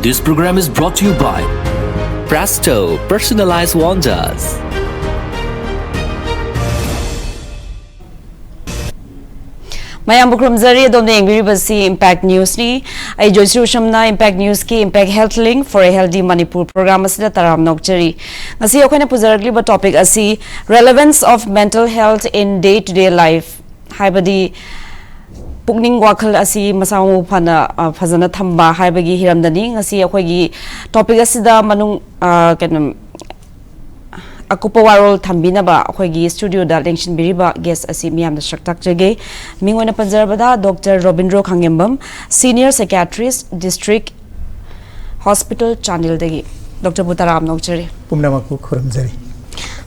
This program is brought to you by Presto Personalized Wonders. Mayam bukrum zari adom na engri basi Impact News ni ay Joyshree Usham na Impact News ki Impact Health Link for a Healthy Manipur program asida taram nokchari ngasi akoy na puzaragli ba topic asi relevance of mental health in day-to-day life haibadi pukning wakhal asi masamu phana phajana thamba haibagi hiramdani ngasi akoy gi topic asida manung kanam akupa warol thambina ba akhoi gi studio da lengsin biriba guest asi miyam da shaktak jage mingona panjarbada Dr. Robindro Khangembam Senior Psychiatrist District Hospital Chandel dagi Dr. Butaram nokchari pumnamaku khuramjari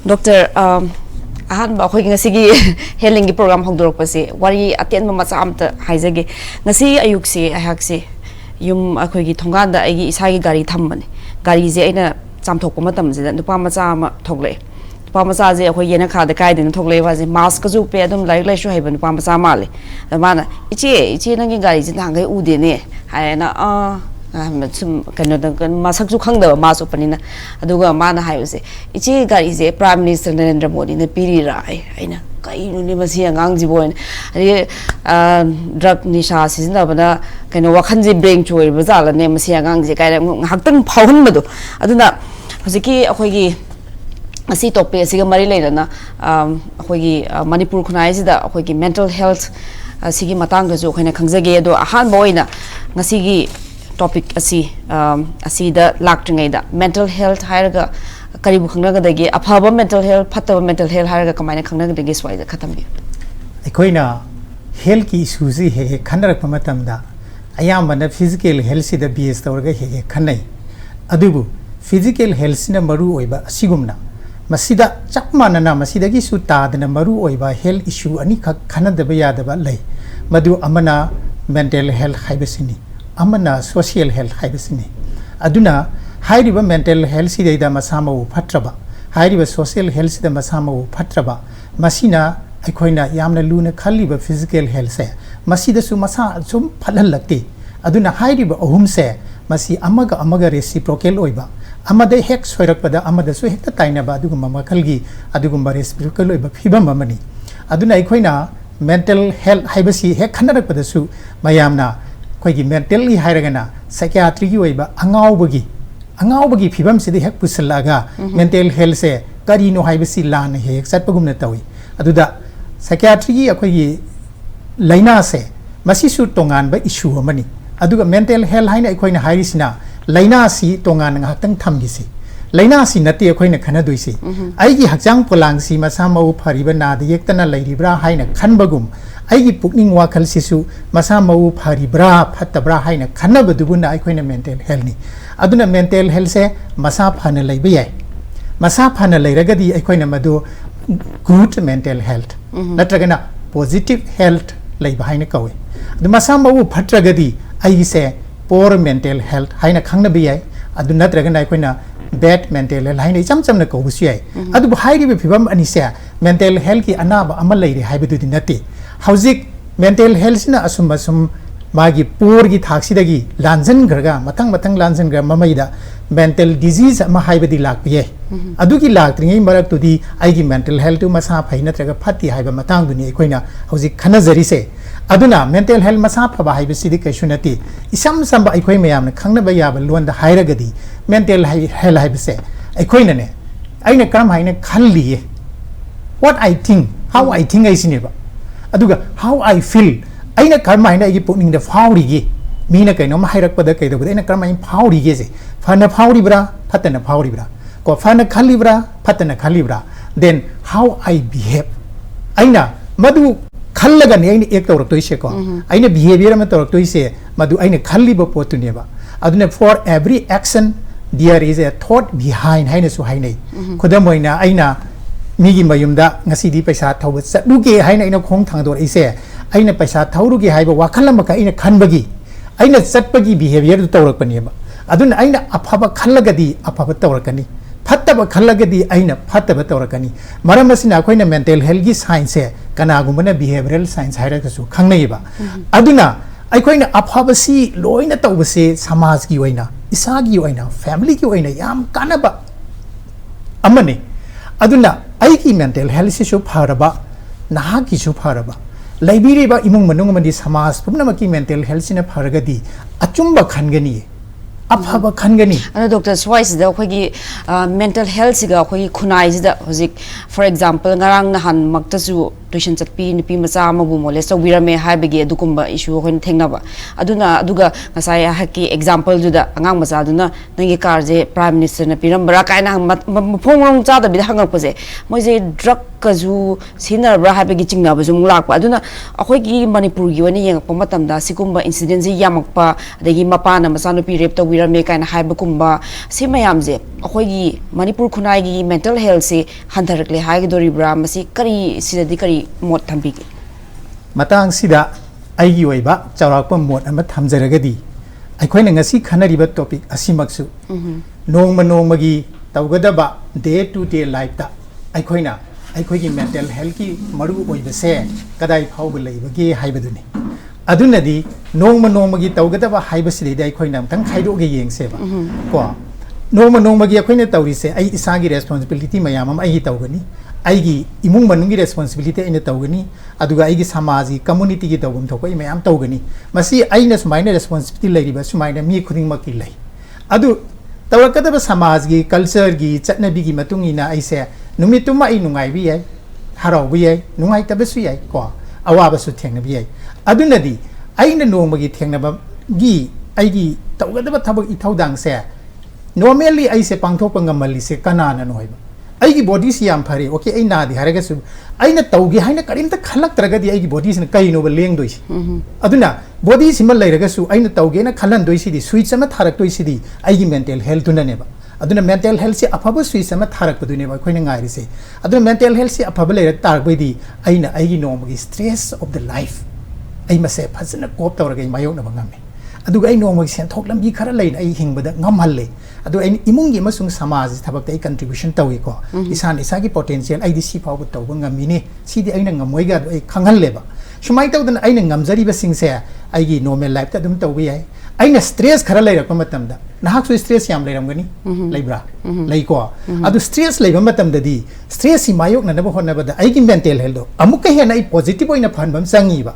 Dr. ahan ba akhoi ngasi gi healing gi program hongdorok pasi wari aten ma macha amta haijage ngasi ayuk se ahak se yum akhoi gi thongan da agi isa gi gari thambani gari je aina chamthok ma tam je nupa macha ma thogle nupa macha je akhoi yena kha da kai din thogle wa je mask ka ju pe adum lai lai shu haiba nupa macha ma le da mana ichi nang gari je nang gai u de ne haina sum kano da masak ju khang da ma su panina aduga mana hayu se ichi gari je Prime Minister Narendra Modi ne piri ra aina kai nu ni masi angang ji boin ari drug nisha sizna bana kano wakhan ji brain choi ba jala ne masi angang je kai haktan phawhan madu aduna hojiki akhoi gi asi topic asiga mari leirana akhoi gi Manipur khunai sida akhoi gi mental health asigi matang ga jo khoina khangjage do ahan boina ngasi gi topic asida laktringai da mental health hairaga karibu khangnaga dagi afaba mental health fataba mental health hairaga kamaina khangnaga dagi swai da khatambi aikoina health ki issue si he khandarak pamatamda ayambana physical health sida bs tawrga he khanai adubu physical health sina maru oiba asigumna masida chapmanana masida gi su tadana maru oiba health issue ani khanadaba yadaba lay madu amana mental health haibasini amana social health haibasini aduna hairiba mental health sida masama u phatraba hairiba social health sida masama u phatraba masina aikoina yamna luna khaliba physical health se masida su masa sum phalallakti aduna hairiba ahum se masi amaga reciprocal oiba amada hek soirakpada amada su hekta tainaba aduguma makhalgi aduguma reciprocal oiba phibam amani aduna aikoina mental health haibasi hek khandarakpada su mayamna khoigi mentally hairagana psychiatry gi oiba angawbagi phibam sidi hek pusalaga mental health se karino haibasi lan hek satpagumna tawi aduda psychiatry gi akhoigi laina se masi su tongan ba issue amani aduga mental health haina akhoina hairisina laina si tongan ngahaktang thamgisi laina si nati akhoina khanadoisi aigi hakjang polang si masamau phariba na de yektana lairibra haina khanbagum aigi pukning wakhal sisu masamau pharibra phatabra haina khanabadubuna akhoina mental health ni aduna mental health se masa phana laiba yai masa phana lairagadi akhoina madu good mental health natragana positive health laiba haina kawe adu masamau phatragadi aigi se poor mental health haina khangnabi yai adu natragana akhoina bad mental health haina chamchamna kaubusu yai adu hairibe phibam ani se mental health ki anaba amal lairi haibedu dinati hauzik mental health sina asum magi poor gi thaksidagi lanjan garga matang lanjan gar mamaida mental disease ama haibedi lakpiye adugi laktringai marak tudi aigi mental health tu masa phaina traga phati haiba matang duni ekoina hauzik khanajari se aduna mental health masa phaba haiba sidi kaishunati isam samba ekoi mayamna khangnaba yaba londa hairagadi mental health haiba se ekoina ne aina karam haina khalliye what I think how I think I sineba aduga how I feel aina karma haina igi pukning da faurigi mina kaino ma hairakpada kaidobada aina karma in faurigi je fana fauribra phatana fauribra ko fana khalibra phatana khalibra then how I behave aina madu khallaga ne aina ek tawrak toise ko aina behavior ma tawrak toise madu aina khalliba potuneba aduna for every action there is a thought behind haina su hainai khodamoina aina migi mayumda ngasidi paisa thawba satluge haina ina khong thangdor ise aina paisa thawruge haiba wakhalam ka ina khanbagi aina satpagi behavior tu tawrakpaniba aduna aina aphaba khallagadi aphaba tawrakani phattaba khallagadi aina phattaba tawrakani maramasina akoina mental health gi science e kanagumana behavioral science haira kasu khangnaiba aduna aikoina aphaba si loina tawbase samaj gi oina isagi oina family ki oina yam kanaba amane aduna aigi mental health issue pharaba naha ki su pharaba laibiri ba imung manung mandi samas pumna maki mental health sina pharagadi achumba khangani afaba khangani ana doctor swise da khoi mental health siga khoi khunai da hozik for example ngarang na han makta su tuition chakpi nipi macha amabu mole so wirame haibege adukumba issue khoi thengnaba aduna aduga ngasai haki example juda angang macha aduna nangi car je prime minister na pirambara kaina mphongrong cha da bi hangak pose moje drug kazu sinar bra haibege chingna bu jung lakpa aduna akhoi gi manipur gi wani yeng pa matam da sikumba incident ji yamakpa adagi mapa na macha no pi rape to wirame kaina haiba kumba si mayam je akhoi gi manipur khunai gi mental health se handarakle haigi dori bra masi kari sidadi kari mot thambi matang sida aigi oiba chawrakpa mot ama thamjaragadi aikhoina ngasi khanariba topic asimaksu nongma gi tawgadaba day to day life ta aikhoina aikhoigi mental health ki maru oibase kadai phawba leibage haibaduni adunadi nongma gi tawgadaba haibasidi aikhoina tang khaidoge yengseba ko nongma gi aikhoina tawrise ai isagi responsibility mayam ai tawgani aigi imung manungi responsibility aina tawgani aduga aigi samaji community gi tawgum thokoi mayam tawgani masi aina sumaina responsibility leiriba sumaina mi khuding makki lei adu tawakadaba samaj gi culture gi chatnabi gi matungina aise numituma ai nungai bi yai harau bi yai nungai tabasu yai ko awaba su thengna bi yai adunadi aina nongma gi thengnaba gi aigi tawgadaba thabak ithaudang se normally aise pangthok ngamali se kanana noiba aigi body si yam phare okay ai na di haraga su aina tawgi haina karimta khalak tragadi aigi body sin kaino ba leng doisi aduna body sim lairaga su aina tawge na khalan doisi di switch ama tharak doisi di aigi mental health na ne ba aduna mental health si afaba switch ama tharak padu ne ba khoina ngai se aduna mental health si afaba laira tar bai di aina aigi nomagi stress of the life ai mase phasana kop tawraga mayok na ba ngame aduga ai nomagi sen thok lambi khara lain ai hingbada ngamhalle adu ai imungi masung samaj thabak ai contribution tawi ko isan isagi potential ai disi phaw bu tawba ngamine sidi aina ngamoi ga ai khangal leba shumai tawdan aina ngamjari ba singse ai gi normal life ta dum tawbi ai aina stress khara lai rakpa matam da nahak su stress yam lai ramgani laibra lai ko adu stress lai ba matam da di stress si mayok na ba honna ba da ai gi mental health do amuk he na ai positive oina phan bam sangi ba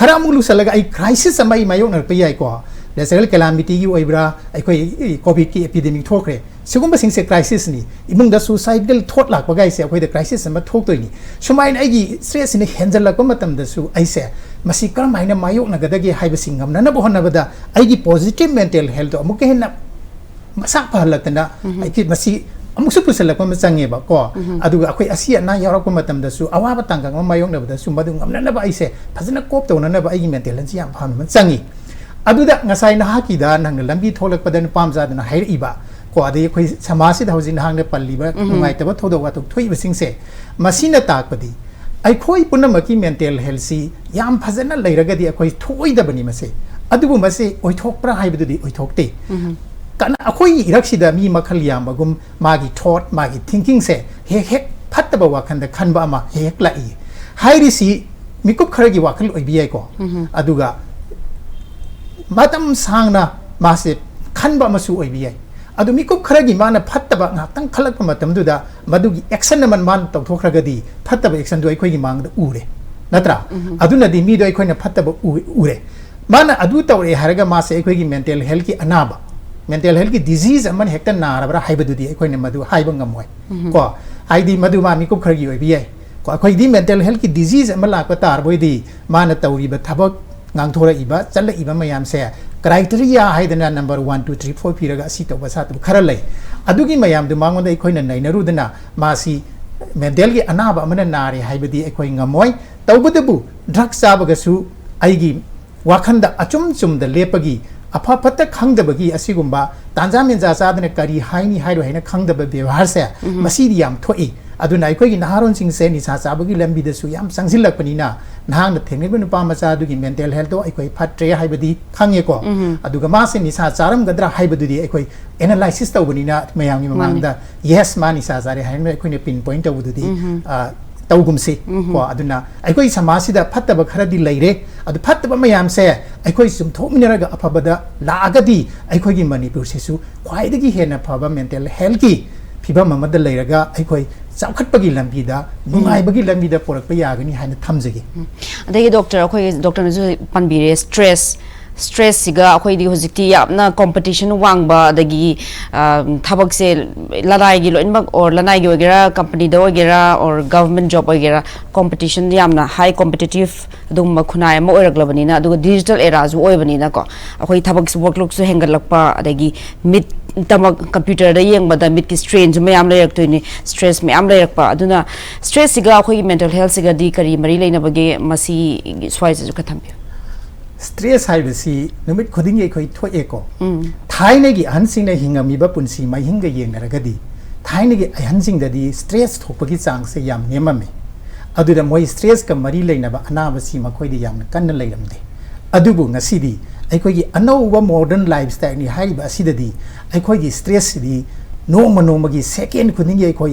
khara amulu salaga ai crisis amai mayok na pa yai ko natural calamity gi oibra aikoi covid ki epidemic thokre sigumba singse crisis ni imung da suicidal thought lak bagai se akoi da crisis ama thok toi ni sumain ai gi stress ni henjal lak matam da su ai se masi kar maina mayok na gadagi haiba singam na bo honna bada ai gi positive mental health amuk hen na masak pa lakna ai ki masi amuk su pusal lak ma change ba ko aduga akoi asia na yarak ko matam da su awa ba tanggang ma mayok na bada su madu ngam na ba ai se phajana kop to na ba ai gi mental health yam pham ma changi aduda ngasai na haki da nang lambi tholak padan pamja na hair iba ko ade khoi samasi da hojin hang ne palli ba ngai ta ba thodo wa to thoi ba singse masina takpadi ai khoi punamaki mental health si yam phajana leiragadi khoi thoi da bani mase adubu mase oi thok pra haibu di oi thokte kana akhoi iraksi da mi makhal yam bagum magi thought magi thinking se he he phatta ba wa khan da khan ba ma he hek lai hairi si mikup kharagi wa khal oi bi ai ko aduga matam sangna mase khanba masu oibi ai adu mikup kharagi mana phattaba ngakang khalakpa matam duda madugi action man man tawthokragadi phattaba action du aikoi gi mangda ure natra aduna di mi do aikoi na phattaba ure mana adu tawre haraga mase aikoi gi mental health ki anaba mental health ki disease aman hekta narabra haibadu di aikoi na madu haiba ngamoi ko aidi madu ma mikup kharagi oibi ai ko aikoi di mental health ki disease amala ko tar boi di mana tawri ba thabak ngang thora iba challa iba mayam se criteria haidana number 1 2 3 4 piraga asi to basa to khara lai adugi mayam du mangon dai khoina nainaru dana masi mental gi anaba amana nari haibadi ekhoi ngamoi tawbudabu drug sabaga su aigi wakhanda achum chum da lepagi afa phatta khangdabagi asigumba tanja menja sadana kari haini hairo haina khangdaba ବ୍ୟବहार se masi di yam thoi aduna aikoi gi naharon sing se ni sa sabagi lambi da su yam sangsilak panina nahang na thengni banu pa macha du gi mental health do aikoi phatre haibadi khange ko aduga ma se ni sa charam gadra haibadu di aikoi analysis taw banina mayam ni mamang da yes ma ni sa sare hain aikoi ne pinpoint taw du di tawgum se ko aduna aikoi samasi da phattaba khara di leire adu phattaba mayam se ไอ้ค่อยสมทบมินระกับอภบดาลากดีไอ้ค่อยกินมันนี่พูดสิสุควายได้กี่เห็นนะพอบา mental health กี่พี่บ้ามันได้เลยระกับไอ้ค่อยเจ้าขัดปกิลัมพีดานุ่งไอ้ปกิลัมพีดาปวดไปยากันนี่ให้นะทำสิอันนี้ด็อกเตอร์ค่อยด็อกเตอร์นั่นจะปันบีเรstressสิกะค่อยดีหุ่นที่ยับนะ competition ว่างบ่ได้กี่ทับกเซละลายกี่ล้วนบัก or ละลายกี่ว่าเกระ company ดว่าเกระ or government job ว่าเกระ competition ยับนะ high competitive ดุมมาคุณนายมาอรักลับนี้นะดู digital era จู่อ้อยบันนี้นะก็ค่อยทับก workload สุดแห่งกันลักป่ะได้กี่ mid ตามคอมพิวเตอร์ได้ยังบัดมิดกี่ strain จะไม่ยามเลยรักตัวนี้ stress ไม่ยามเลยรักป่ะดูนะ stress สิกะค่อย mental health สิกะดีกรีมารีเลยนะบักเกมาซีสวายจะกระทำอยู่stress ให้แบบสินุ่มคนดิ้งยังค่อยทั่วเอกก็ท้ายนี่กี่อันสิ่งในหิงมีแบบปุ่นสีไม่หิงก็ยังนะก็ดีท้ายนี่กี่อันสิ่งเดีย stress ถูกปกิจางเสียมเนี่ยมันไม่อดูดมวย stress กับมารีเลยนะบ้าอนาบสีมาค่อยดีอย่างกันนั่นเลยลำเดอดูบุงสิดีไอ้ค่อยกี่อันนู้ว่า modern lifestyle นี่ให้แบบสิดีไอ้ค่อยกี่ stress ดีโน้มกี่ second คนดิ้งยังค่อย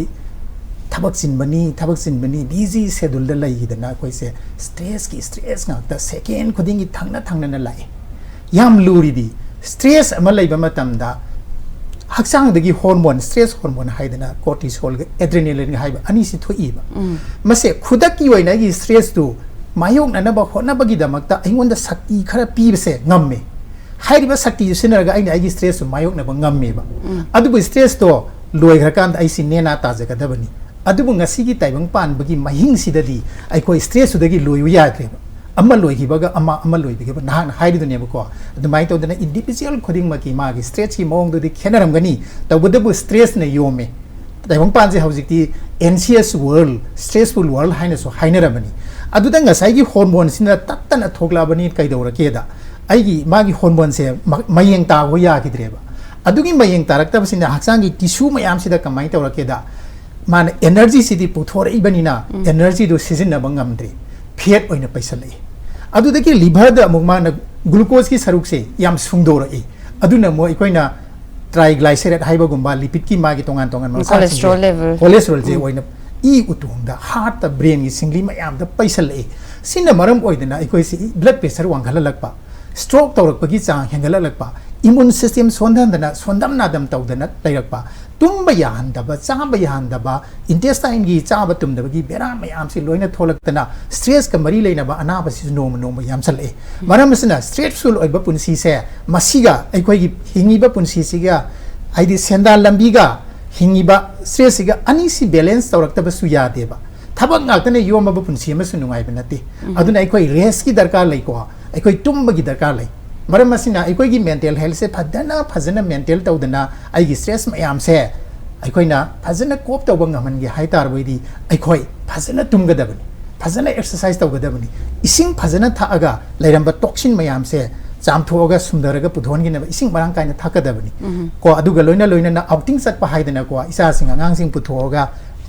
ทับสินบันนี่ busy schedule ได้เลยแต่น่าค่อยเสีย stress งักแต่ second คนดิ้งทั้งนั้นนั่นเลยยามลูรีดี stress มาเลยแบบมาทำได้หักสร้างเด็กฮอร์โมน stress ฮอร์โมนให้ได้นะ cortisol กับ adrenaline ให้แบบอันนี้สิทุยแบบมาเสียขุดกี่วันนะกี่ stress ดูมาโยกนั่นนะบอกคนนั้นบางทีดามักแต่ไอ้วันจะสักทีขนาดปีไปเสียงำเมให้ดีว่าสักทีสิ่งนั้นก็ไอ้ stress มาโยกนั่นบางงำเมแบบอันดู stress ตัวรวยขนาดไอ้สิ่งนี้น่าตาจะกันได้แบบนี้อันดูงาสิกิไตบังปานบางทีมาหิงสิดาดีไอ้คน stress สุดที่รวยวิญญาณเลยอามารวยกี่บ้างก็อามารวยไปกี่บ้างน่าให้ดีตัวเนี้ยบุกว่าแต่ไม่ตัวนั้น individual คนดิ้งมากี่ stress ที่มองดูดิแค่นั้นกันนี่แต่วันเดียว stress เนี่ยโยมเมแต่บางปานจะเขาสิที่ anxious world stressful world ให้เนี่ยสุให้เนี่ยแบบนี้อันดูตั้งแต่ใส่กี่ฮอร์โมนสินะตัดทกลาบันนี้ใครดูระเกียดไอ้กี่มากี่ฮอร์โมนเสียไม่ยังตาหัวยาคิดเรียบอันดูกี่ไม่ยังตารักแต่สินะหักสังกี่ทิชชูไม่ยามสิดะก็ไม่ตัวระเกียดมัน energy สิที่พุทโธอีบันนี้นะ energy ดูซีซันนะบังคับดีเพียรโอ้ยนะไปสเลยอันดูตะกี้ liver เดมุกมานะ glucose กี่สรุปเสียยามสุ่งโดระอีอันดูนะมัวอีกคนนะ triglyceride ให้บังกุมบา lipid กี่มากี่ตรงกันมัน cholesterol level เจโอ้ยนะอีอุตุงดา heart ตา brain กี่สิ่งที่ไม่ยามจะไปสเลยสิ่งนั้นมาเริ่มโอ้ยนะอีกคนสิ blood pressure วังกันละลักปะ stroke ตัวรักปะกี่จางแห่งกันละลักปะ immune system ส่วนดำนาดำตัวนั้นได้รักปะตุ้มใบยานดับจ้าใบยานดับintestine กี่จ้าบตุ้มดับกี่เบราไม่ยามสิลอยนะทอลักตนะ stress กับมารีเลยนะบ้าอนาบสิโนมยามสเลยมาเริ่มสินะ stressful ไอ้บ้าปุ่นซีเซ่มาสิกาไอ้คนกี่หิงอีบ้าปุ่นซีสิกาไอ้ดิเซนดาลัมบิกาหิงอีบ้า stress สิกาอันนี้สิ balance ตัวรักแต่บ้าสุยาเดบ้าถ้าบ้างกันเนี่ยโยมบ้าปุ่นซีมันสุนุงไงเป็นนั่นทีอันนั้นไอ้คน rest กี่ดาร์การเลยกว่าไอ้คนตุ้มบ้ากี่ดาร์การเลยมาเริ่มสินะไอ้คนกี่ mental health เซ่พัฒนา mental ตัวนั้นไอ้กี่ stress ไม่ยามเซ่ไอ้คนน่ะพัฒนาครบตัวบังคับมันกี่ให้ตาร์ไว้ดีไอ้คนพัฒนาตุ้มกันได้บันพัฒนา exercise ตัวกันได้บันสิ่งพัฒนาท่าก็เลยรำบัด toxin ไม่ยามเซ่จามทัวก็สุดเลยก็ปุถุนกินนะสิ่งบางการเนี่ยท่ากันได้บันก็อดูกันลอยนะ outing สัตว์ไปให้ได้นะก็อิสระสิ่งงานสิ่งปุถุก็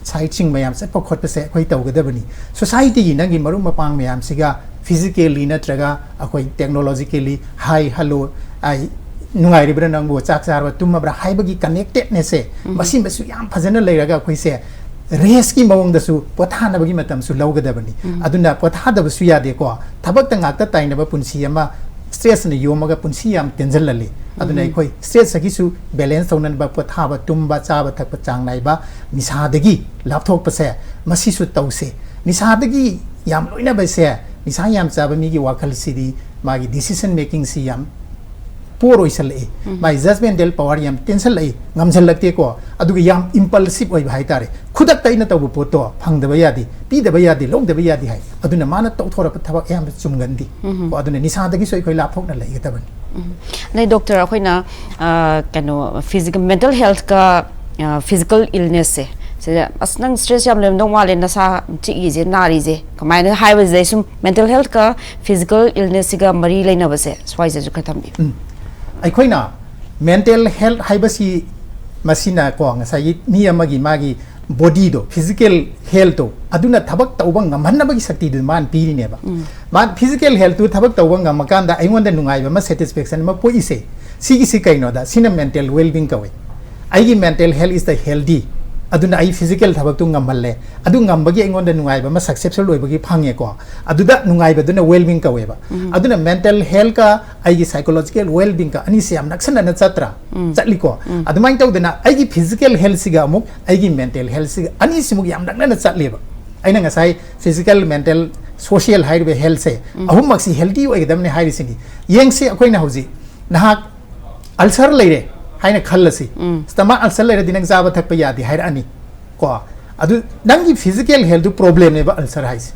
ใช้สิ่งไม่ยามเซ่พอขดไปเซ่คนตัวกันได้บัน society นั่งกินมารุมาปังไม่ยามสิกา physically นะตระก้าไอ้คน technologically high hello ไอ้นุ่งไงริบเรื่องบัวจักรสารวัตถุมาบราไฮบกี connected เนี่ยเซ่มาสิ่งแบบสุยามพัฒนาเลยแล้วก็คุยเซ่เรสกี้มองดูสุปะทานบกีมาทำสุเล่ากันได้บันนี้อดุนน่ะปะทานดับสุยาเด็กว่าถ้าบักตั้งอัตตาอินดับปุ่นซียมา stress เนี่ยโยมก็ปุ่นซียามเต็นเซลเลยอดุนน่ะคุย stress สักกี่สุ balance ตรงนั้นบักปะทานบักตุ้มบักจ้าบักทักบักจางไหนบักนิสาเด็กลับทอกไปเซ่มาสิ่งสุดเต้าเซ่นิสาเด็กยามลอยน่ะไปเซ่นิสายามจ้าบันมีกี่วัคซีดีมากี่ decision making ซียามปูโรยสเลยมา judgmental power ยามเต็นสเลยงำสลักเตะก็อดูยาม impulsive ไว้ให้ตาเร่ขุดตัยนั่นตัวบุปผาพังเดบยาดีปีเดบยาดีลงเดบยาดีให้อดูน่ะมานั่นตัวทอร์ปัทวะยามจุ่มกันดีก็อดูน่ะนิสาตะกี้สวยค่อยลาพกนั่นเลยก็ตะบันในด็อกเตอร์ค่อยนะกันโน physical mental health กับ physical illness เสียอัศนัง stress ยามเริ่มต้องว่าเลยนะซาจิอีเจนารีเจก็หมายถึง high ว่าเจซุ่ม mental health กับ physical illness กับมารีเลยนะว่าเสียสวายจะจุกทำดีไอ้คนน่ะ mental health ให้บัสิมาสินะกวางใส่มีอะไรมากี่ body โด physical health โดอดุน่ะทับกตัวบังมันน่ะบักสักทีดูมันปีนี่เนี่ยบ้ามัน physical health ตัวทับกตัวบังมันกันได้ไอ้วันเดนุ่งไงบ้ามัน satisfaction มันพูดอีสิกิสิกันเนาะได้สินะ mental well being ก็ไว้ไอ้กี่ mental health is the healthy อ aduna ai physical thabak tu ngamalle adu ngambagi engonda nungai ba ma successful oibagi phange ko aduda nungai ba duna well being ka weba aduna mental health ka ai gi psychological well being ka ani se am naksana na chatra chatli ko adumai tawdana ai gi physical health siga amuk ai gi mental health siga ani simuk yam nakna na chatli ba aina ngasai physical mental social high health se ahum maksi healthy oigdamne hairi singi yengse akoina hauji nahak ulcer leire haina khallasi stomach ulcer leire dinang jaba thakpa yadi hair ani ko adu nangi physical health problem ne ba ulcer haise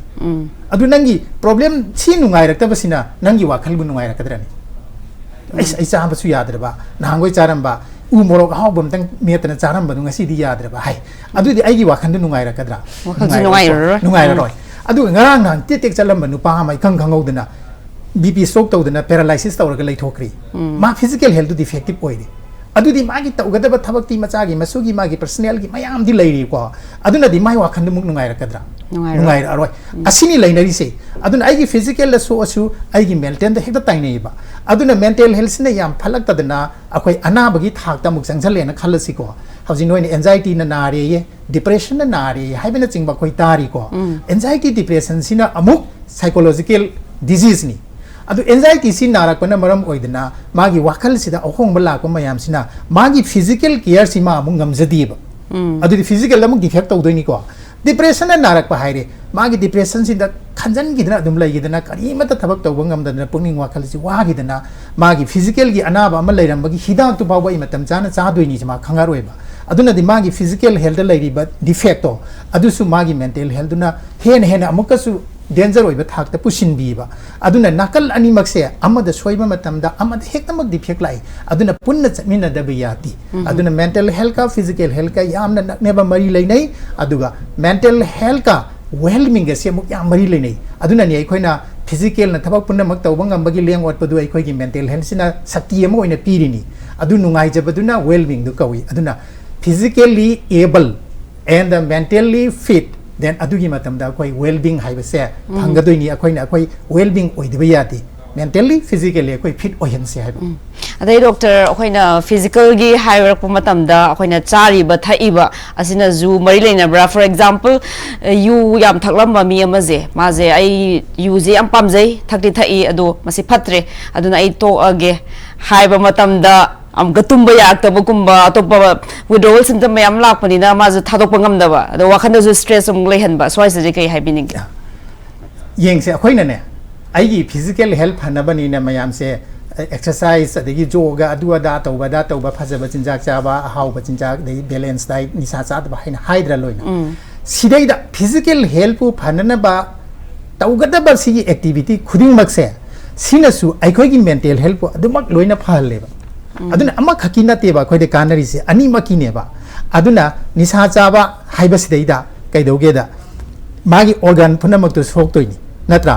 adu nangi problem chi nungai rakta basina nangi wakhal bu nungai rakadrani ai cha ba su yadra ba nangoi charam ba u morok haw bom tang metna charam ba ngasi di yadra ba hai adu di ai gi wakhal du nungai rakadra nungai roi adu ngarang nang titik chalam nu pa mai khang khangodna BP stroke tawdana paralysis tawraga lay thokri ma physical health defective oide adudi magi tawgadaba thabakti machagi masugi magi personnel gi mayam di layri ko aduna di mai wakhandu muk nungai rakadra nungai aroi asini lainari se aduna ai gi physical la so asu ai gi mental da hekta tainei ba aduna mental health ne yam phalak tadana akoi anabagi thakta muk changjale na khalasi ko hauji noi anxiety na nare ye depression na nare haibena chingba khoi tari ko anxiety depression sina amuk psychological disease ni adu anxiety si narakpana maram oidana magi wakal sida ahong bala ko mayam sina magi physical care sima amung ngamjadiba adu physical amung defect tawdoni ko depression na narakpa haire magi depression sida khanjan gidana adum lai gidana kari mata thabak tawba ngamdana pungning wakal si wa gidana magi physical gi anaba ama lairambagi hidak tu bawa imatam chana chadoini jama khangaroiba aduna di magi physical health lairiba defect to adusu magi mental health na hen amukasu danger oiba thakta pusin biba aduna nakal ani makse amada soiba matamda amada hektamak defect lai aduna punna chmina dabiyati aduna mental health ka physical health ka yamna nakneba mari lainai aduga mental health ka well-being ga se muk yam mari lainai aduna ni aikoina physical na thabak punna mak tawba ngambagi leng wat padu aikoi gi mental health sina sakti ama oina pirini adu nungai jabaduna well-being du kawi aduna physically able and mentally fit then adugi matamda akoi well-being haibase phangadoini akoina akoi well-being oidba yati mentally physically akoi fit ohense haiba adai doctor akoina physical gi hairak matamda akoina chari ba thaiba asina zu mari leina bra for example you yam thaklamba mi amaje maje ai you je am pamjai thakti thai ado masi phatre aduna ai to age haiba matamda am gatumba yakta kumba atopa withdrawal symptom mayam lakpanina mazu thadokpa ngamdaba ado wakhanda ju stress um leihanba swai se kai haibining yengse akoina ne aigi physical health hanabani na mayam se exercise adegi yoga adu da tawba phajaba chinjak chaba hauba chinjak de balance diet nisa cha da haina hydra loina sidai da physical health pu phanana ba tawgada ba si activity khuding makse sinasu aikoi gi mental health pu adumak loina phaleba aduna ama khakina teba khoide kanari se ani makine ba aduna nisa chaba haibasidai kaidoge da magi organ punamak to sok toini natra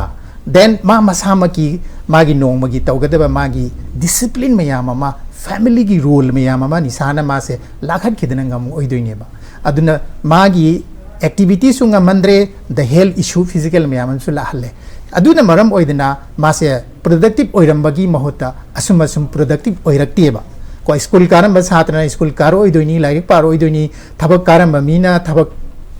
then ma masamaki magi nongmagi tawgadaba magi discipline mayama family gi role mayama nisana ma se lakhat khidana ngam oidoine ba aduna magi activities sunga mandre the health issue physical mayama su lahalle aduna maram oidana mase productive oirambagi mahota asum productive oirakteba ko school karam ba satrana school karo oidoini like paro oidoini thabak karam ba mina thabak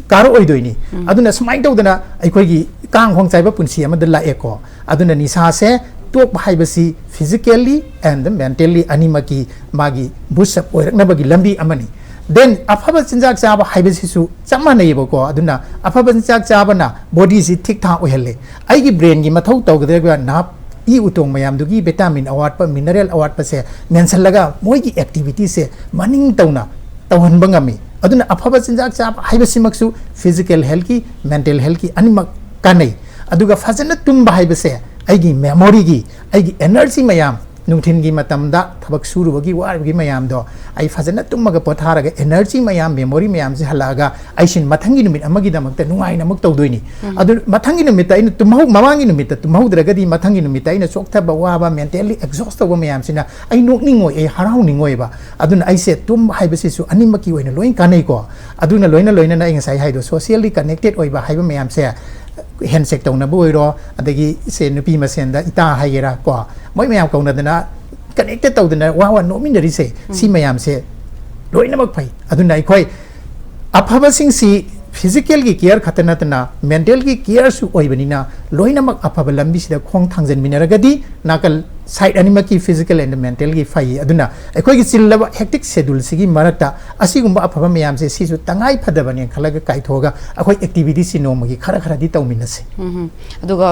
karo oidoini aduna smai tawdana aikoigi kang hong chaiba punsi amada la eko aduna nisa se tok haibasi physically and mentally animaki magi busap oiraknabagi lambi amani then afaba chinjak chaba haibasi su chamana yebako aduna afaba chinjak chaba na body si thik tha ohelle aigi brain gi mathau tawgdega na i utong mayam dugi vitamin award pa mineral award pa se mention laga moi gi activity se maning tawna tawhan bangami aduna afaba chinjak chaba haibasi maksu physical health ki mental health ki animak kanai aduga fazana tumba haibase aigi memory gi aigi energy mayam nungthin gi matamda thabak suru bagi war gi mayam do ai fazana tummaga potharaga energy mayam memory mayam ji halaga aisin mathangi numit amagi damakta nungai namak tawdoini adu mathangi numit aina tumau mamangi numit tumau dragadi mathangi numit aina sokta bawa ba mentally exhausted ba mayam sina ai nokningoi ai harau ningoi ba aduna ai se tum haibase su animaki oina loin kanai ko aduna loina na ingai haido socially connected oiba haiba mayam se handshake tawna boiro adagi se nupi masenda ita haigera ko moi mayam kauna dana connected tawdana wa no minari se si mayam se loina mak phai aduna ai khoi अफबसिंगसी physical की care खतनतना mental की care सु ओइबनिना लोइनमक अफब लंबिसिदा खोंग थांजन मिनरगदी नाकल side अनिमक की physical and mental की phi अदुना अखोय की चिल्लबा hectic schedule सिगी मरकता असिगुंबा अफब मयाम से सिसु तंगाई फदबने खलग काइथोगा अखोय एक्टिविटी सि नोमगी खरा खरा दी तौमिनसे अदुगा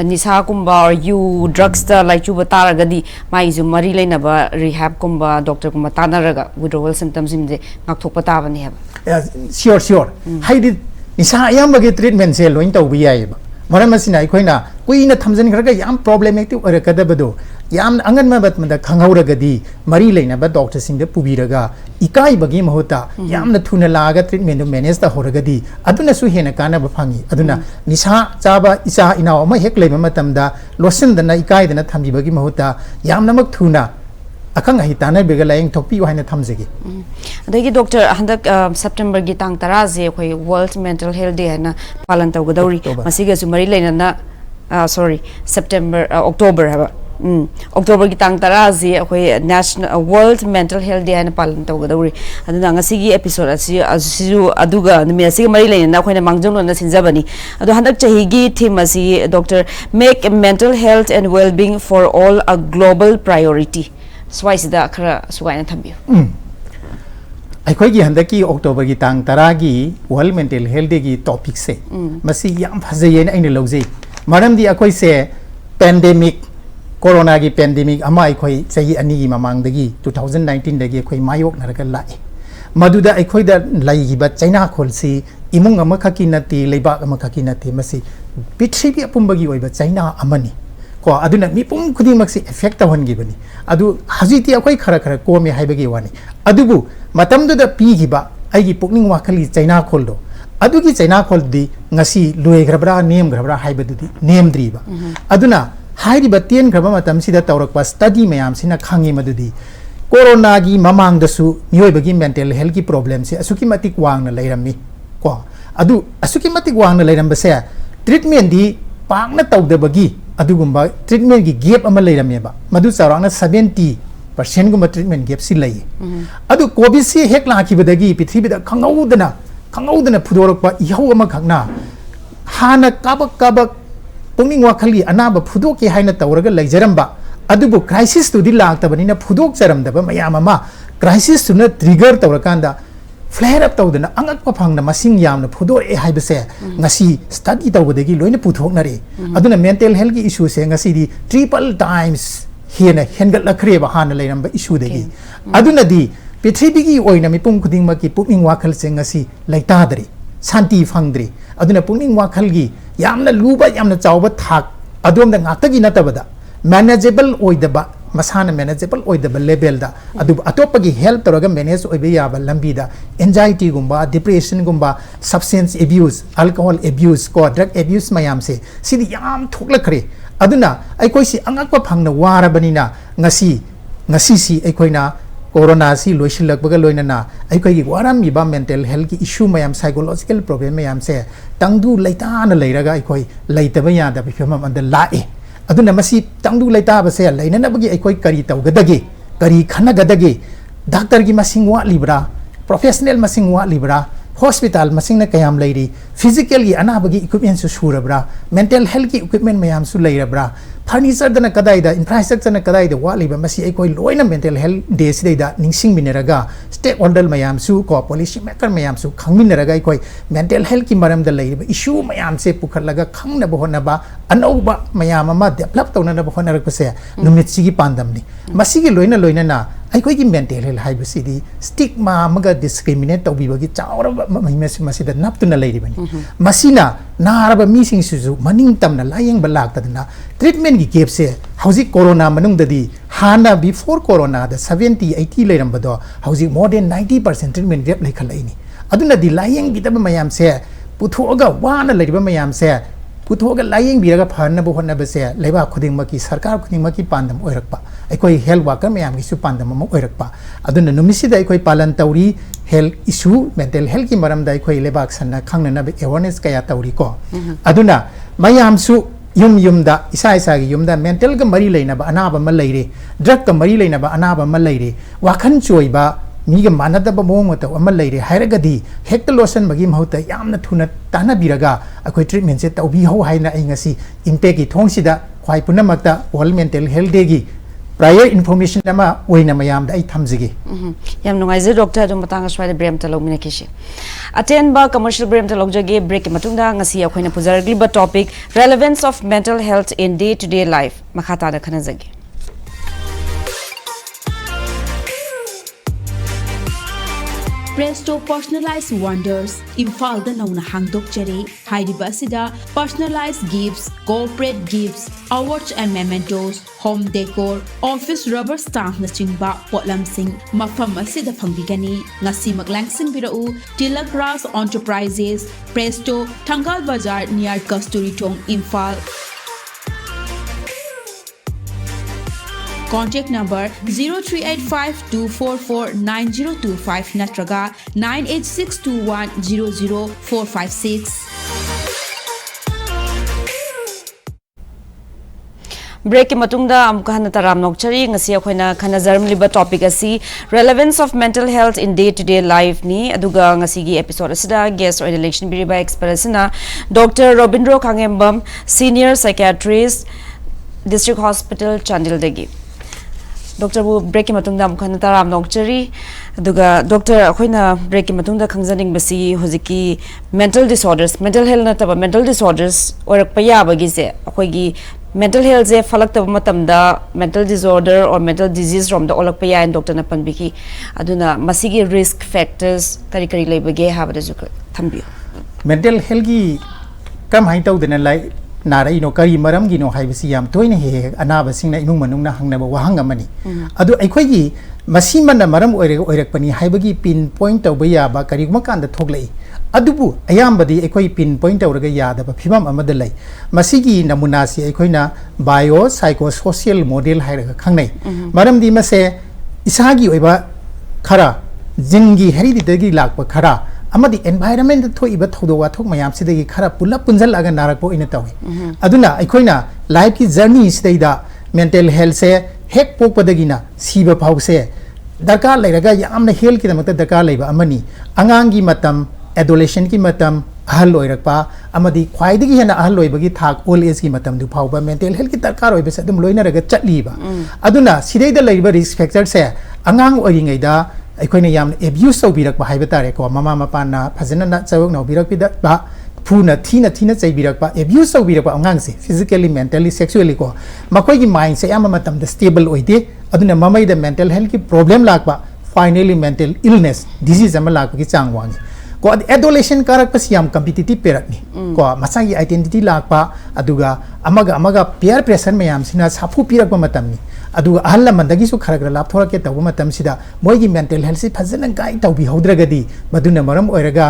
निसा कुंबा और यू ड्रग्स दा लाइचु बतारगदी माइजु मरी लेनबा रिहैब कुंबा डॉक्टर कुंबा तानरगा विड्रोवल सिम्पटम्स इमजे ngakthokpa tabani haba sure हाइदि निसा अयामबगे ट्रीटमेंट से लोइन तौबि यायबा मरम असिना अखोइना कुइना थमजन खरगा याम प्रॉब्लमेटिक ओरकदबदो याम अंगन मबत खंगौरगदी मरी लेनबा डॉक्टर सिंग पुबीरगा इकाइबगी महोता यामना थुना लागा ट्रीटमेंट मैनेज ता होरगदी अदुना सु हेना काना बफांगी अदुना निसा चाबा इसा इनाव अमा हेक लेबा मतमदा लोसनदना इकाइदना थमबिबगी महोता यामनमक थुना अखंग ही ताना बेगा लाइंग थोपी वाइना थमजेगी अदगी डॉक्टर हंदक सितंबर की तांग 10 जे अखोय वर्ल्ड मेंटल हेल्थ डे है पालन तौगदौरी मसिगसु मरी लेना सॉरी सितंबर अक्टूबर है अक्टूबर की तांग 10 जे अखोय national world mental health day है पालन तौगदौरी अदुना ngasi एपिसोड असिजु अदुगा नमियासी मरी लेना अखोयना मांगजोंना सिनजाबनी अदु हंदक चहीगी थीम असि doctor make mental health and well being for all a global priority स्वाइसदा खरा सुगाइना थंबियो अखोई की हंदकी अक्टूबर की तांग 10 की वर्ल्ड मेंटल हेल्थ डे की टॉपिक से मसी याम फजयेन अइने लौजै मरमदी अखोई से पेंडेमिक कोरोना की पेंडेमिक अमा अखोई चही अनि की ममांगदगी 2019 दगी अखोई मायोक नरका लाए मदुदा अखोइदा लाइगिबा चाइना खोलसी इमुंग अमा खकी नती लेबाक अमा खकी नती मसी पृथ्वी अपुंबगी ओइबा चाइना अमनी को अदुना मिपुम खुदिमक्सी इफेक्ट तवहनगिबनी अदु हजिति अखोई खरा खरा कोमे हाइबगी वानी अदुबु मतमदुदा पीगिबा आइगी पुकनिंग वाखली चाइना खोलदो अदुगी चाइना खोलदी ngasi लोयग्रबरा नेम ग्रबरा हाइबदुदी नेम द्रीबा अदुना हाइरिबा तेन ग्रबा मतमसिदा तौरकपा स्टडी मयाम सिना खांगी मदुदी कोरोना की ममांगदसु मियोइबगी मेंटल हेल्थ की प्रॉब्लम से असुकी मतिक वांगना लेरमी को अदु असुकी मतिक वांगना लेरमबसे ट्रीटमेंट दी पांगना तौदबगी अदुगुंबा ट्रीटमेंट की गैप अमा लेरमेबा मदु चारांगना 70% गुंबा ट्रीटमेंट गैप सि लई अदु कोविड से हेक लाखिबदगी पृथ्वीदा खंगौदना फुदोरकपा इहौ अमा खंगना हाना काबक पुंगिंग वाखली अनाबा फुदोके हाइना तौरगा लैजरंबा अदुबु क्राइसिस तुदी लाक्तबनिना फुदोक जरमदबा मयाम अमा क्राइसिस तुना ट्रिगर तौरकांदा फ्लेयर अप तौदना अंगक फंगना मसिंग यामना फुदोरे हाइबसे ngasi स्टडी तौबदगी लोइना पुथोकनरे अदुना मेंटल हेल्थ की इशू से ngasi दी ट्रिपल टाइम्स हेना हेंगल लखरेबा हाना लेरंबा इशू देगी अदुना दी पृथ्वी की ओइना मिपुम खुदिंग की पुकनिंग वाखल से ngasi लैतादरे शांति फंगद्रे अदुना पुकनिंग वाखल की यामना लुबा यामना चावबा थाक अदोमदा ngakta नतबदा मैनेजेबल ओइदबा मसाना मैनेजेबल ओइदबा लेवल दा अदु अतोपगी हेल्प तोरगा मैनेज ओइबे याबा लंबीदा एंजाइटी गुंबा डिप्रेशन गुंबा सब्सटेंस एब्यूज अल्कोहल एब्यूज को ड्रग एब्यूज मयाम से सिदी याम थोकलखरे अदुना अइकोइसी अंगकपा फंगना वारबनिना ngasi सी अइकोइना कोरोना सी लोइसिलकबगा लोइनना अइकोइगी वारामिबा मेंटल हेल्थ की इशू मयाम साइकोलॉजिकल प्रॉब्लम मयाम से तंगदु लैताना लैरगा अइकोइ लैतबा यादा बिफम अंद लाए अदुना मसी तंगदु लैताबसे लैननबगी अइकोइ करी तौगदगे करी खनगदगे डॉक्टर की मसिंग वालिब्रा प्रोफेशनल मसिंग वालिब्रा हॉस्पिटल मसिंग कयाम लैरी फिजिकल की अनाबगी इक्विपमेंट सुरब्रा मेंटल हेल्थ की इक्विपमेंट मयाम सु लैरब्रा फर्नीचर दना कदाइदा इंफ्रास्ट्रक्चर ना कदाइदा वालिबा मसी अइकोइ लोइना मेंटल हेल्थ डे सिदैदा निंगसिंग मिनरगा स्टेक होल्डर मयाम सु को पॉलिसी मेकर मयाम सु खंगमिनरगा अइकोइ मेंटल हेल्थ की मरमदा लैरिबा इशू मयाम से पुखरलगा खंगनबा होनबा अनौबा मयाम अमा डेवलप तौननबा होनरकसे नुमितसिगी पांदमनी मसीगी लोइना ना अइकोइगी मेंटल हेल्थ हाइबसिदी स्टिग्मा मगा डिस्क्रिमिनेट तौबिबगी चावरबा महिमेसि मसिदा नप्तुना लैरिबनी मसिना नारबा मीसिंग सुजु मनिंग तमना लायेंग बलाक्तदना ट्रीटमेंट की गैप से हौजिक कोरोना मनुंगददी हाना बिफोर कोरोना द 70-80 लेरंबदो हौजिक मोर देन 90% ट्रीटमेंट गैप लेखलैनी अदुना दि लायेंग गिदब मयाम से पुथोगा वाना लैरिबा मयाम से पुथोगा लायेंग बिरगा फरनबो होनबसे लेबा खुदिंगमकी सरकार खुदिंगमकी पांदम ओइरकपा अइकोइ हेल्थ वर्कर मयाम गिसु पांदम म ओइरकपा अदुना नुमिसिदा अइकोइ पालन तौरी हेल्थ इशू मेंटल हेल्थ की मरमदा अइकोइ लेबाक सन्ना खंगननबे अवेयरनेस कया तौरी को अदुना मयामसु युमदा इसा की युमदा मेंटल का मरी लेनबा अनाब म लैरे ड्रग का मरी लेनबा अनाब म लैरे वाखन चोइबा मीगा मानदब मोंग मत अमा लेरे हायरगदी हेक्ट लोशन मगी महउता यामना थुना ताना बिरगा अखोय ट्रीटमेंट से तौबी हो हायना आई ngasi इम्पैक्ट की थोंगसिदा ख्वाइ पुनमकता वर्ल्ड मेंटल हेल्थ डे की प्रायर इन्फॉर्मेशन अमा ओइना मयाम दा आई थमजिगे याम नुंगाइजे डॉक्टर अदुम मतंग स्वाइद ब्रेम तलोमिना किशी अटेन बा कमर्शियल ब्रेम तलोगजगे ब्रेक के मतुंगदा ngasi अखोइना पुजरग्लिबा topic relevance of mental health in day to day life मखाता दा खनजगे Presto Personalized Wonders Imphal da nauna hangdok chere Hairiba asida personalized gifts, corporate gifts, awards and mementos, home decor, office rubber stamp na chingba potlam sing mafam asida phangbigani ngasi maglangsing birau Tilak Ras Enterprises Presto Thangal Bazar near Kasturi Thong Imphal. Contact number 0385-244-9025 natraga 98621-00456. Break के मतुंगदा अमुका हन तराम नोकचरी ngasi अखोइना खनजरम लिबा topic असी relevance of mental health in day to day life ni aduga ngasi gi episode asida guest or election biriba expressina Dr. Robindro Khangembam senior psychiatrist district hospital Chandel degi Doctor bu break ki matungda amkhana taram nokchari aduga doctor akhoina break ki matungda khangjaning basi hojiki mental disorders mental health na taba mental disorders orak pa ya bagi se akhoigi mental health je falak taba matamda mental disorder or mental disease rom da olak pa ya doctor na panbiki aduna masigi risk factors kari kari leibage habada juk thambiyo mental health gi kam hai tau dena lai नारा इनो करी मरम गिनो हाइबसी याम तोइने हे अनाबा सिंगना इमुंग मनुंगना हंगनाबा वहांग अमनी अदु अखोइगी मसीमना मरम ओइरकपनी हाइबगी pin point तौबा याबा करिगुमा कांदा थोगलै अदुबु अयामबदी अखोइ pin point तौरगा यादबा फिबम अमदा लै मसीगी नमुनासी अखोइना bio psycho social model हाइरगा खंगनै मरमदी मसे इसागी ओइबा खरा जिंगी हेरिडिटरी लाकपा खरा अमदी एनवायरनमेंट थोइबा थौदो वाथोक मयाम सिदगी खरा पुला पुंजल अगा नारकपो इने तवे अदुना अखोइना लाइफ की जर्नी सिदैदा मेंटल हेल्थ से हेक पोकपदगिना सीबा फाउसे दरकार लेरगा यामना हेल्थ की दमकता दरकार लेबा अमनी अंगांगी मतम एडोलेशन की मतम अहल ओइरकपा अमदी ख्वाइदगी हेना अहल ओइबगी थाक ओल्ड एज की मतम दु फाउबा मेंटल हेल्थ की दरकार ओइबसे अदुम लोइनरगा चटलीबा अदुना सिदैदा लेबा रिस्क फैक्टर से अंगांग ओइरिङैदा अखोइना याम एब्यूज तौबिरकपा हाइबा तारे को ममा मपाना फजना चवक नौबिरकपिदा फुना थीना चैबिरकपा एब्यूज तौबिरकपा अंगांगसे फिजिकली मेंटली सेक्सुअली को मखोइगी माइंड से याम मतमदा स्टेबल ओइदे अदुना ममैदा मेंटल हेल्थ की प्रॉब्लम लाकपा फाइनली मेंटल इलनेस डिजीज अमा लाकपकी चांग वांग को एडोलेशन कारकपस याम कॉम्पिटिटिव पेरकनी को मसागी आइडेंटिटी लाकपा अदुगा अमगा पेयर प्रेशर मयाम सिना साफु पिरकपा मतमनी अदुगा अहल लमंदगिसु खरगरा लापथोरके तबु मतमसिदा मोइगी मेंटल हेल्थ से फजन गाइड तौबी हौद्रगदी मदुना मरम ओइरगा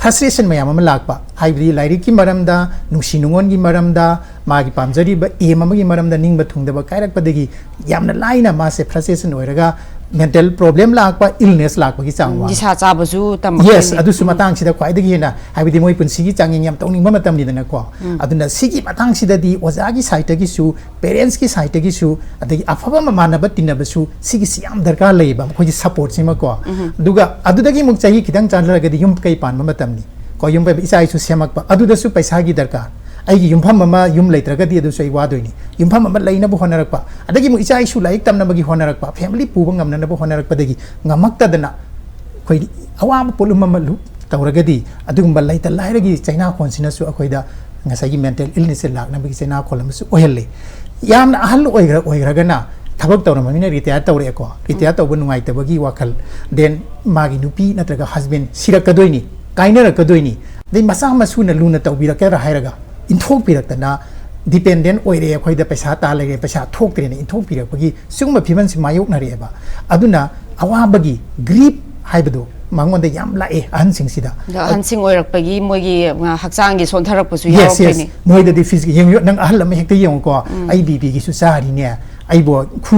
फ्रस्ट्रेशन मयाम अमा लाकपा हाइब्री लाइरिक की मरमदा नुसी नुंगोन की मरमदा मागी पामजरीबा एम अमगी मरमदा निंगबा थुंगदबा कायरकपदगी यामना लाइना मासे frustration ओइरगा mental problem Lakpa illness लाकपगी चांगवा जिसा चाबजु तम यस अदुसु मतंग सिदा ख्वाइदगी हेना हाइबदी मोइ पुनसिगी चांगिंग याम तौनिंगबा मतमनिदना को अदुना सिगी मतंग सिदादी ओजागी साइटगिसु पेरेंट्स की साइटगिसु अदगी अफबा मानबा तिनबसु सिगी सियाम दरकार लेबा खोजि सपोर्ट सिमा को दुगा अदुदगी मुक चाही खिदंग चानलरगदी युम कई पानबा मतमनी को युम पे इसाइसु सेमकपा अदुदसु पैसागी दरकार आई युमफम अमा युम लेत्रगदी अदुसु आई वादोइनी युमफम अमा लैनबो होनरकपा अदगी मु इसा इशु लाइक तमनबगी होनरकपा फैमिली पुबा ngamnanabo होनरकपदगी ngamaktadana khoi awam polum अमा लु तौरगदी अदुगुम्बा लैता लाइरगी चाइना खोनसिनसु अखोइदा ngasagi mental illness laknabगी चाइना खोलमसु ओहले यामना अहल ओइग्रगना थबक तौरममिना रिटायर तौरे को रिटायर तौब नुंगाइतबगी वाखल देन मागी नुपी नत्रगा हस्बैंड सिरकदोइनी काइनरकदोइनी दे मसा मसुना लुना तौबिरकेरा हाइरगा इंथोक पिरक्तना डिपेंडेंट ओइरे अखोइदा पैसा ता लेगे पैसा थोक्तरेने इंथोक पिरकपगी सुगुम्बा फिमन से मायोकनरेबा अदुना अवाबगी ग्रीप हाइबदो मांगोंदा याम लाए अहनसिंगसिदा अहनसिंग ओइरकपगी मोगी हक्चांगी सोनथरकपसु यस यस मोइददी फिजिक यंग नंग अहल अमे हेक्ते यंगको आई बीपी की सुसारी ने आई बो खु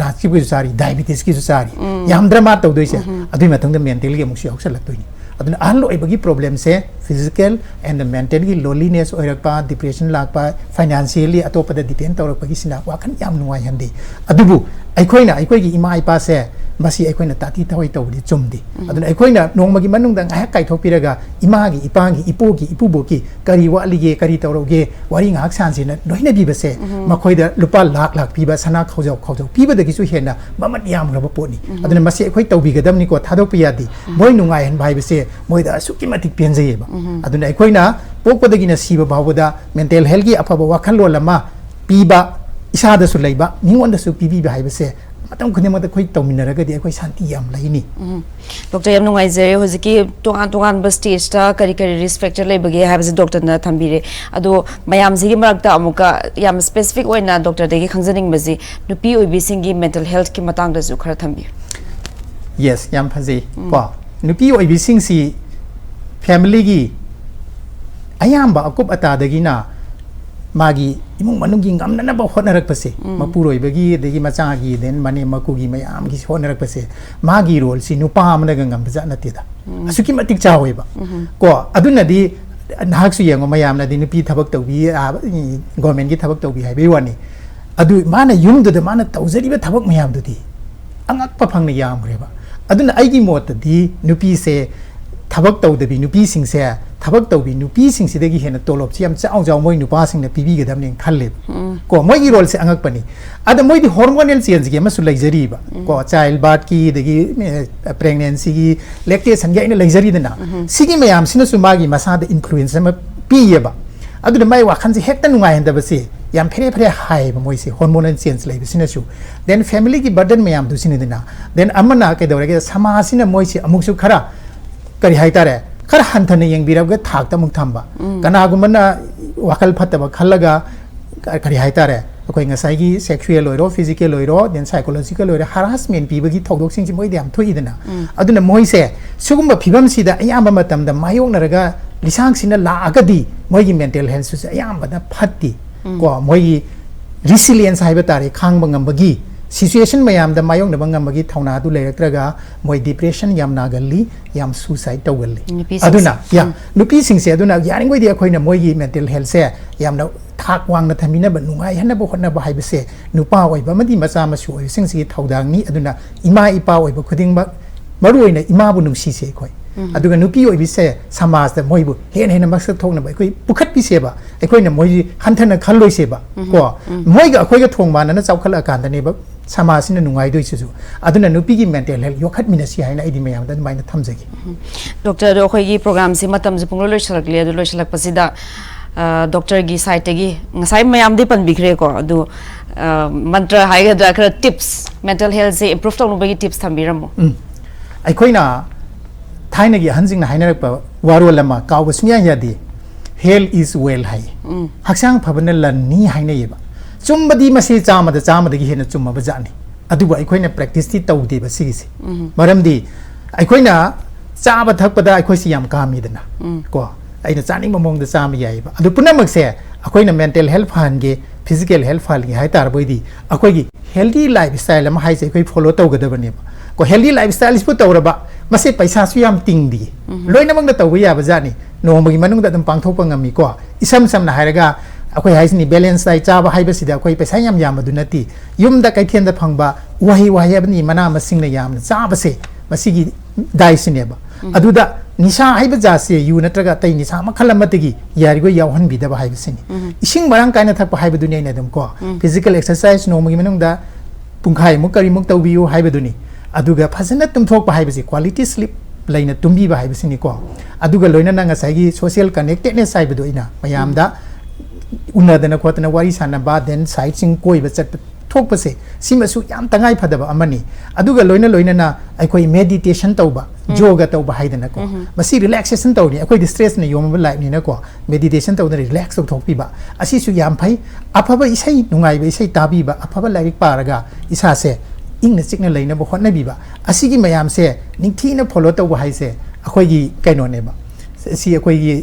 नाची की सुसारी डायबिटीज की सुसारी याम ड्रामा तौदोइसे अदुइ मतंग मेंटल गे मुक्सी हौसलक्तोइनी अदुना अहल ओइबगी प्रॉब्लम से फिजिकल एंड मेंटल की loneliness ओइरकपा depression Lakpa financially अतोपदा depend तौरकपगी सिना वाखन याम नुवाइ हंदे अदुबु अखोइना अखोइगी इमा इपा से masi aikoina tati thawai tawdi chumdi aduna aikoina nongmagi manungda ngah kai thopiraga imagi ipangi ipogi ipuboki kari walige kari tawroge wari ngak sansina loina bibase makhoida lupa lakh piba sana khawjau piba dagi su hena mamat yam graba poni aduna masi aikoi tawbigadamni ko thadok piyadi moi nungai hen bhai base moida suki matik penjayeba aduna aikoina pokpadagina siba bawada mental health gi afaba wakhalo lama piba isada su leiba ningonda su pibi bhai base matam khune mata khoi tawminaraga di aikoi santi yam laini doctor yam nungai jere hojiki tongan ba stage ta kari risk factor leibage habse doctor na thambire ado mayam sigi marakta amuka yam specific oina doctor degi khangjaning baji nupi oibi singi mental health ki matang da ju khara thambi yes yam phaji ko nupi oibi sing si family gi ayamba akup ata dagi na magi imung manungi ngamna na ba honarak pase mapuroi bagi degi macha gi den mane makugi mayam gi honarak pase magi role si nupa amna gangam baja na tida asuki matik chawoi ba ko aduna di nahak su yengo mayam na di nupi thabak tawbi government gi thabak tawbi hai be wani adu mana yum du de mana tawjari ba thabak mayam du di angak pa phang na yam greba aduna aigi mot di nupi se thabak tawdabi nupi sing se thabak tawbi nupi sing sidagi hena tolop chiam chaw jaw moi nupa sing na pibi ga damne khalle ko moi gi role se angak pani ada moi di hormonal change ge masu luxury ba ko child birth ki dagi pregnancy gi lactation ge ina luxury dana sigi mayam sina su magi masa da influence ma piye ba adu mai wa khan se hekta nungai henda ba se yam phere high ba moi se hormonal change lai sina su then family gi burden mayam du sina dina then amana ke dawra ge sama sina moi se amuk su khara kari haitare khara hanthana yengbiraga thakta muk thamba kana gumana wakal phataba khallaga kari haitare akoi ngasai gi sexual oiro physical oiro then psychological oiro harassment pibagi thogdok sing moi diam thoidana aduna moi se sugumba phibam sida ayamba matam da mayong naraga lisang sina la agadi moi gi mental health su ayamba da phatti ko moi gi resilience haiba tare khang bangam bagi situation mayam da mayong na bangam bagi thauna du leiratraga moi depression yam nagalli yam suicide tawgalli aduna ya nupi sing se aduna yaring goi dia khoina moi gi mental health se yam na thak wang na thamina ba nungai hana ba hotna ba haibe se nupa oi ba madi macha masu oi sing si thaudang ni aduna ima ipa oi ba khuding ba maru oi na ima bu nungsi se khoi aduga nupi oi bi se samaj da moi bu hen maksa thongna ba khoi pukhat pi se ba khoi na moi hanthana khalloi se ba ko moi ga khoi ga thong ma na chawkhal akan da ne ba samasina nungai doi su aduna nupi gi mental health yokhat minasi haina idi mayam da maina thamjagi doctor do khoi gi program si matam ji punglo loisalak le do loisalak pasida doctor gi site gi ngasai mayam di pan bigre ko adu mantra haiga da kra tips mental health se improve tong bagi tips thambiramo ai khoina thaina gi hanjing na haina pa waro lama kaw sumya yadi health is well hai haksang phabana lan ni haina yeba chumbadi masi chama da gi hena chumma bajani aduba aikoina practice ti tawde ba sigisi maramdi aikoina chaba thakpada aikoi si yam kami dana ko aina chaning mamong da chama yai ba adu punamak se akoina mental health fan ge physical health fan ge haitar boidi akoi gi healthy lifestyle am hai se koi follow tawgadabani ba ko healthy lifestyle is pu tawraba mase paisa su yam tingdi loina mang da tawba ya bajani no magi manung da dam pangthok ngami ko isam sam na hairaga akoi haisni balance dai chaba haiba sida akoi paisa yam adunati yumda kai thian da phangba wahi abni mana masing na yam chaba se masigi dai sineba aduda nisa haiba jase yu natraga tai nisa makhalamati yari go yawhan bida ba haiba sini ising marang kaina thakpa haiba dunia na dum ko physical exercise no magi manung da pungkhai mu kari muk tawbiu haiba duni aduga phasana tumthok ba haiba se quality sleep laina tumbi ba haiba sini ko aduga loina na ngasai gi social connectedness haiba do ina mayam da unadana khotana wari sana ba den side sing koi ba chat thok pa se simasu yam tangai phadaba amani aduga loina na aikoi meditation tauba yoga tauba haidana ko masi relaxation tawni aikoi stress na yom ba life ni na ko meditation tawna relax thok pi ba asi su yam phai aphaba isai nungai ba isai tabi ba aphaba lairik paraga isa se ingna chikna leina ba hotna bi ba asigi mayam se ningthi na follow tauba hai se akoi gi kaino ne ba si akoi gi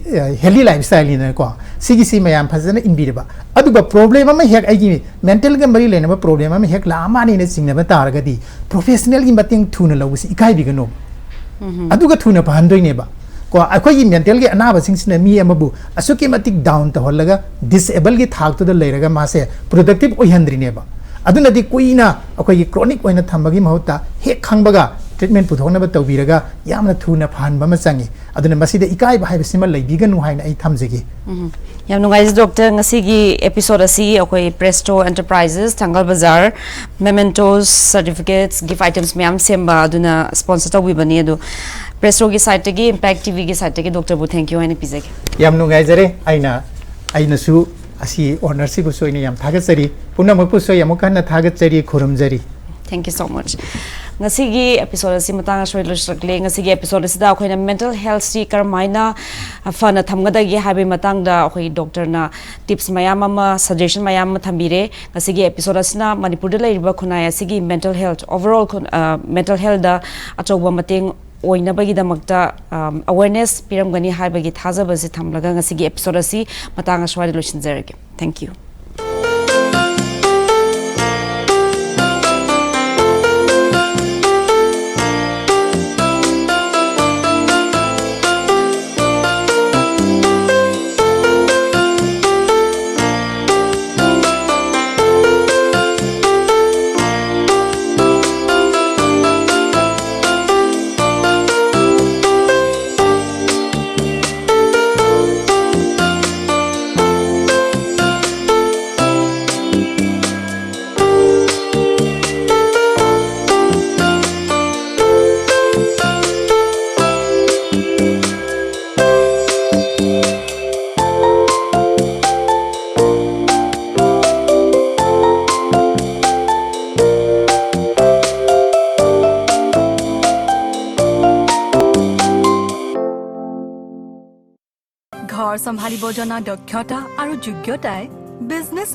healthy lifestyle ni na ko sigi si mayam phazana inbirba aduga problem ama hek ai gi mental ga mari lena ba problem ama hek la ama ni na singna ba targa di professional gi mating thuna lawsi ikai bi gano aduga thuna phandoi ne ba ko akoi gi mental gi anaba singsina mi amabu asuki matik down to holaga disable gi thak to da leiraga ma se productive oi handri ne ba ꯑꯗꯨꯅꯗꯤ ꯀꯨꯏꯅ ꯑꯩꯈꯣꯏꯒꯤ chronic ꯑꯣꯏꯅ ꯊꯝꯕꯒꯤ ꯃꯍꯨꯠꯇ ꯍꯦꯛ ꯈꯪꯕꯒ treatment पुथोनब तौबीरगा यामना थुना फानबा मा चंगी अदुना मसिदा इकाई बा हाइबसिमा लैबिगनु हाइना आई थमजेगी याम नुंगाइज doctor ngasi episode asi akoi Presto Enterprises Thangal Bazaar mementos certificates gift items myam semba aduna sponsor tawi bani adu Presto gi site gi Impact TV gi site gi doctor bu thank you haina pizege याम नुंगाइजरे आइना सु asi ownership bu soini yam thagachari punam pu so yam kana thagachari khurumjari thank you so much ngasigi episode asi matang asoi losakle ngasigi episode asida akoina mental health si karmaina fana thamgada gi habi matang da akoi doctor na tips mayam ama suggestion mayam thambire ngasigi episode asina manipur da laiba khunai asigi mental health overall mental health da achoba mateng oina bagi damakta awareness piramgani haibagi thajaba si thamlaga ngasigi episode asi matang asoi losinjarage thank you घर सम्हालिब जना दक्षता आरु योग्यताय business